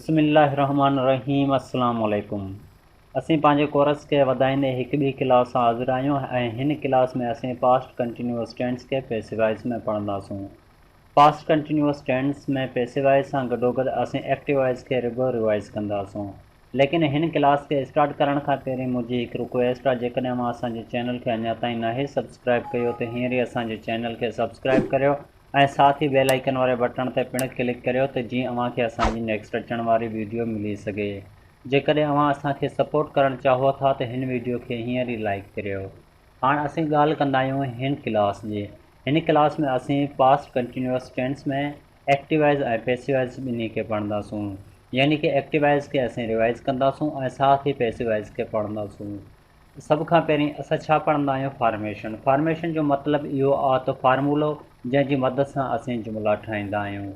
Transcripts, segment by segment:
बिस्मिल्लाहिर्रहमानिर्रहीम अस्सलाम वालेकुम। असीं पंहिंजे कोर्स खे वधाईंदे हिकु ॿी क्लास सां हाज़िर आहियूं ऐं हिन क्लास में असीं पास्ट कंटिन्यूअस टेंस खे पैसिवाइज़ में पढ़ंदासूं। पास्ट कंटिन्यूअस टेंस में पैसिवाइज़ सां गॾोगॾु असीं एक्टिवाइज़ खे रुॻो रिवाइज़ कंदासूं। लेकिन हिन क्लास खे स्टार्ट करण खां पहिरीं मुंहिंजी हिकु रिक्वेस्ट आहे, जेकॾहिं मां असांजे चैनल खे अञा ताईं नाहे सब्सक्राइब कयो त हींअर ई असांजे चैनल खे सब्सक्राइब करियो ऐं साथ ई बेल आइकन वारे बटन ते पिणु क्लिक करियो त जीअं अव्हांखे असांजी नेक्स्ट अचण वारी वीडियो मिली सघे। जेकॾहिं अव्हां असांखे सपोर्ट करणु चाहो था त हिन वीडियो खे हींअर ई लाइक करियो। हाणे असीं ॻाल्हि कंदा आहियूं हिन क्लास जी। हिन क्लास में असीं पास्ट कंटिन्यूअस टेंस में एक्टिवाइज़ ऐं पैसिवाइज़ ॿिन्ही खे पढ़ंदासूं, यानी कि एक्टिवाइज़ खे असीं रिवाइज़ कंदासूं ऐं साथ ई पैसिवाइज़ खे पढ़ंदासूं। सभ खां पहिरीं असां छा पढ़ंदा आहियूं? फॉर्मेशन। फॉर्मेशन जो मतिलबु इहो आहे त फार्मूलो जंहिंजी मदद सां असीं जुमिला ठाहींदा आहियूं।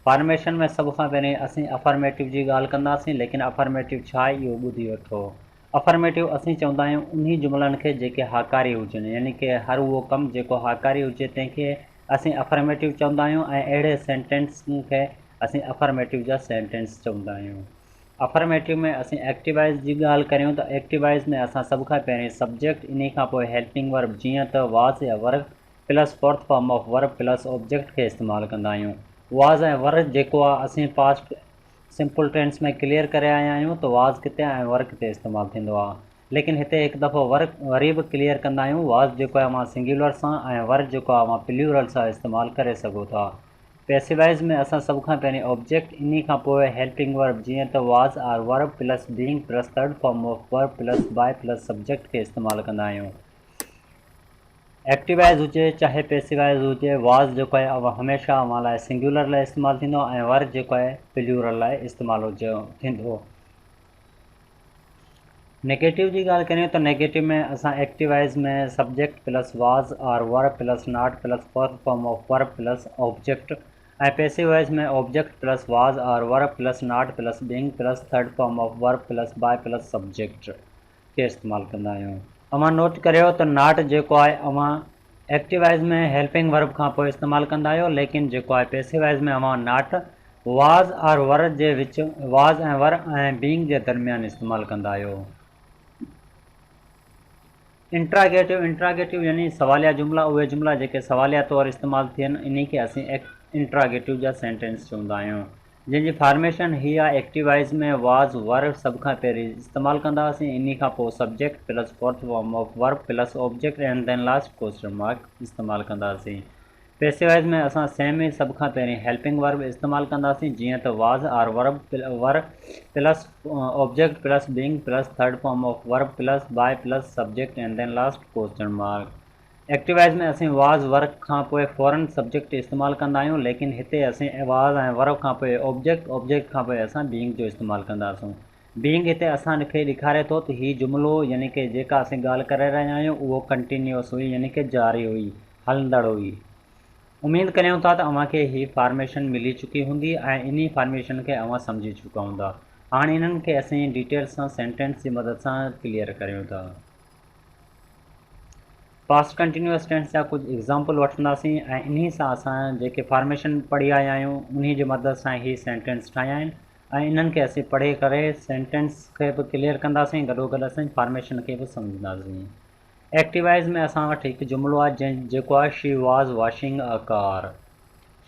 फॉर्मेशन में सभ खां पहिरीं असीं अफर्मेटिव जी ॻाल्हि कंदासीं, लेकिन अफर्मेटिव छा आहे इहो ॿुधी वठो। अफर्मेटिव असीं चवंदा आहियूं उन्ही जुमिलनि खे जेके हाकारी हुजनि, यानी कि हर उहो कमु जेको हाकारी हुजे तंहिंखे असीं अफर्मेटिव चवंदा आहियूं ऐं अहिड़े सेंटेंस खे असीं अफर्मेटिव जा सेंटेंस चवंदा आहियूं। अफर्मेटिव में असीं एक्टिवाइज़ जी ॻाल्हि करियूं त एक्टिवाइज़ में असां सभ खां पहिरीं सब्जेक्ट, इन खां पोइ हेल्पिंग वर्ब जीअं त वाज़ या work plus fourth form of verb plus object खे इस्तेमालु कंदा आहियूं। वाज़ ऐं वर्क जेको आहे असीं पास्ट सिंपल टेंस में क्लियर करे आया आहियूं त वाज़ किथे ऐं वर्क किथे इस्तेमालु थींदो आहे, लेकिन हिते हिकु दफ़ो वर्क वरी बि क्लियर कंदा आहियूं। वाज़ जेको आहे अव्हां सिंगुलर सां ऐं वर्क जेको आहे अव्हां प्लूरल सां इस्तेमालु करे सघो था। पैसिवाइज़ में असां सभ खां पहिरीं ऑब्जेक्ट, इन खां पोइ हेल्पिंग वर्ब जीअं त was are verb plus being plus third form of verb plus by plus subject खे इस्तेमालु कंदा आहियूं। एक्टिवाइज़ हुजे चाहे पैसिवाइज़ हुजे, वाज़ जेको आहे हमेशह अव्हां लाइ सिंगुलर लाइ इस्तेमालु थींदो ऐं वर्क जेको आहे प्लूरल लाइ इस्तेमालु थींदो। नेगेटिव जी ॻाल्हि करियूं त नेगेटिव में असां एक्टिवाइज़ में subject plus was are verb plus not plus fourth form of verb plus object ऐं पैसिवाइज़ में object plus was are verb plus not plus being plus third form of verb plus by plus subject खे इस्तेमालु कंदा आहियूं। अव्हां note करियो त not जेको आहे अव्हां एक्टिवाइज़ में हेल्पिंग वर्ब खां पोइ इस्तेमालु कंदा आहियो, लेकिन जेको आहे पैसिवाइज़ में अव्हां नॉट वाज़ आर वर्ब जे विच, वाज़ ऐं वर्ब ऐं बीइंग जे दरमियान इस्तेमालु कंदा आहियो। इंट्रागेटिव यानी सवालिया जुमिला, उहे जुमिला जेके सवालिया तौरु इस्तेमालु थियनि, इन खे असीं इंट्रागेटिव जा सेंटेंस चवंदा आहियूं, जंहिंजी फॉर्मेशन हीअ आहे। एक्टिवाइज़ में वाज़ वर्ब सभ खां पहिरीं इस्तेमालु कंदासीं, इन खां पोइ subject plus fourth form of verb plus object and then last question mark इस्तेमालु कंदासीं। पैसिवाइज़ में असां सेम ई सभ खां पहिरीं हेल्पिंग वर्ब इस्तेमालु कंदासीं, जीअं त was are verb plus object plus being plus third form of verb plus by plus subject and then last question mark. एक्टिवाइज़ में असीं वाज़ वर्क खां पोइ फ़ौरन सब्जेक्ट इस्तेमालु कंदा आहियूं, लेकिन हिते असीं वाज़ ऐं वर्ब खां पोइ ऑब्जेक्ट खां पोइ असां बीइंग जो इस्तेमालु कंदासूं। बीइंग हिते असांखे ॾेखारे थो त हीउ जुमिलो यानी कि जेका असीं ॻाल्हि करे रहिया आहियूं उहो कंटिन्यूअस हुई, यानी कि जारी हुई, हलंदड़ हुई। उमेद करियूं था त अव्हांखे हीअ फॉर्मेशन मिली चुकी हूंदी ऐं इन फॉर्मेशन खे अव्हां सम्झी चुका हूंदा। हाणे इन्हनि खे असीं डिटेल सां सेंटेंस जी मदद सां क्लियर करियूं था। पास्ट कंटिन्यूअस टेंस जा कुझु एग्ज़ाम्पल वठंदासीं ऐं इन सां असां जेके फॉर्मेशन पढ़ी आया आहियूं उन जी मदद सां ही सेंटेंस ठाहिया आहिनि ऐं इन्हनि खे असीं पढ़ी करे सेंटेंस खे बि क्लियर कंदासीं, गॾोगॾु असीं फॉर्मेशन खे बि सम्झंदासीं। एक्टिवाइज़ में असां वटि हिकु जुमिलो आहे जेको आहे she was washing a car.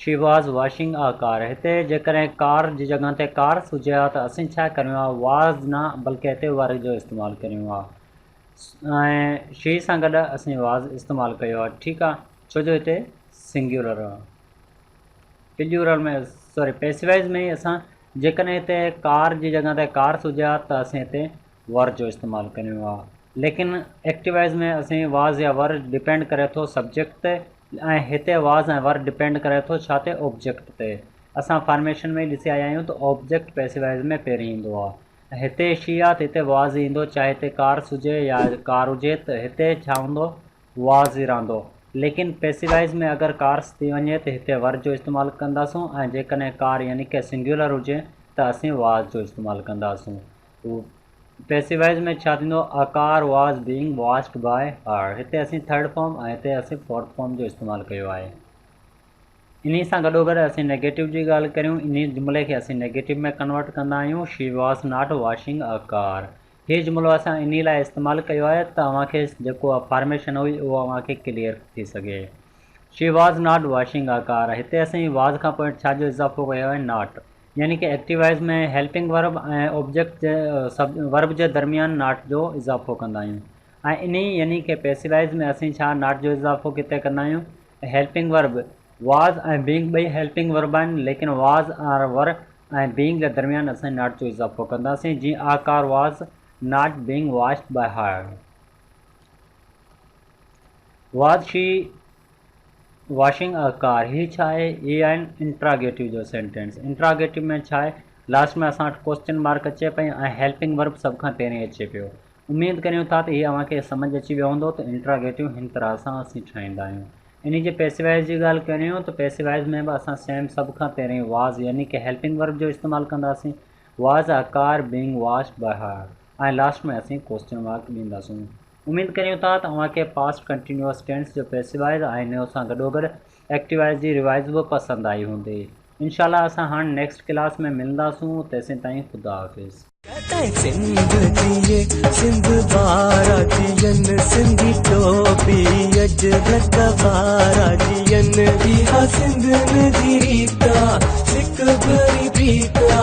She was washing a car. हिते जेकॾहिं कार जी जॻह ते कार्स हुजे हा त असीं छा करियूं आहे? वाज़ न बल्कि हिते वर्क जो इस्तेमालु करियूं आहे ऐं शी सां गॾु असीं वाज़ इस्तेमालु कयो आहे। ठीकु आहे, छो जो हिते सिंगुलर आहे। प्लूरल में सॉरी पैसिवाइज़ में ई असां जेकॾहिं हिते कार जी जॻह ते कार्स हुजे हा त असीं हिते वर्क जो इस्तेमालु करियूं आहे, लेकिन एक्टिवाइज़ में असीं वाज़ या वर्क डिपेंड करे थो सब्जेक्ट ते ऐं हिते वाज़ ऐं वर्क डिपेंड करे थो छा ते? ऑब्जेक्ट ते। असां फॉर्मेशन में ॾिसी आया आहियूं त ऑब्जेक्ट पैसिवाइज़ में पहिरीं ईंदो आहे। हिते शी आहे त हिते वाज़ ईंदो, चाहे हिते कार्स हुजे या कार हुजे त हिते छा हूंदो? वाज़ ई रहंदो। लेकिन पैसिवाइज़ में अगरि कार्स थी वञे त हिते वर्क जो इस्तेमालु कंदासूं ऐं जेकॾहिं कार यानी कि सिंगुलर हुजे त असीं वाज़ जो इस्तेमालु कंदासूं। पैसिवाइज़ में छा थींदो? A car was being washed by her. हिते असीं थर्ड फॉर्म ऐं हिते असीं फोर्थ फॉर्म जो इस्तेमालु कयो आहे। इन्ही सां गॾोगॾु असीं नेगेटिव जी ॻाल्हि करियूं। इन जुमिले खे असीं नेगेटिव में कन्वर्ट कंदा आहियूं। She was not washing a car. हीउ जुमिलो असां इन लाइ इस्तेमालु कयो आहे त अव्हांखे जेको अफॉर्मेशन हुई उहो अव्हांखे क्लियर थी सघे। She was not washing a car, हिते असीं वाज़ खां पोइ छा जो इज़ाफ़ो कयो आहे, नॉट, यानी कि एक्टिवाइज़ में हेल्पिंग वर्ब ऐं ऑब्जेक्ट जे वर्ब जे दरमियान नॉट जो इज़ाफ़ो कंदा आहियूं। ऐं इन यानी कि पैसिवाइज़ में असीं छा नॉट जो इज़ाफ़ो किथे कंदा आहियूं, हेल्पिंग वर्ब वाज़ ऐं बींग ॿई हेल्पिंग वर्ब आहिनि, लेकिन वाज़ आर वर ऐं बींग जे दरमियान असीं नॉट जो इज़ाफ़ो कंदासीं। जीअं आ कार वाज़ नॉट बींग वॉश्ड बाय हर। वाज़ शी वॉशिंग अ कार, ही छा आहे, ये आहिनि इंट्रागेटिव जो सेंटेंस। इंट्रागेटिव में छा आहे, लास्ट में असां वटि क्वेश्चन मार्क अचे पई ऐं हेल्पिंग वर्ब सभ खां पहिरीं अचे पियो। उमेदु करियूं था त हीअ अव्हांखे सम्झ अची वियो हूंदो त इंट्रागेटिव हिन तरह सां असीं ठाहींदा आहियूं। इन जे पैसिवाइज़ जी ॻाल्हि करियूं त पैसिवाइज़ में बि असां सेम सभ खां पहिरीं वाज़ यानी कि हेल्पिंग वर्ब जो इस्तेमालु कंदासीं। Was a car being washed by her ऐं लास्ट में असीं क्वेश्चन मार्क ॾींदासीं। उमेदु करियूं था त अव्हांखे पास्ट कंटिन्यूअस टेंस जो पैसिवाइज़ ऐं हिन सां गॾोगॾु एक्टिवाइज़ जी रिवाइज़ बि पसंदि आई हूंदी। इंशाल्लाह असां हाणे नेक्स्ट क्लास में मिलंदासूं। तेसिन ताईं ख़ुदा हाफ़िज़। सिंध बाराजियन सिंधी टोपी अजरत बाराजियन इहा सिंध नदी रीता सिक भरी प्रीता।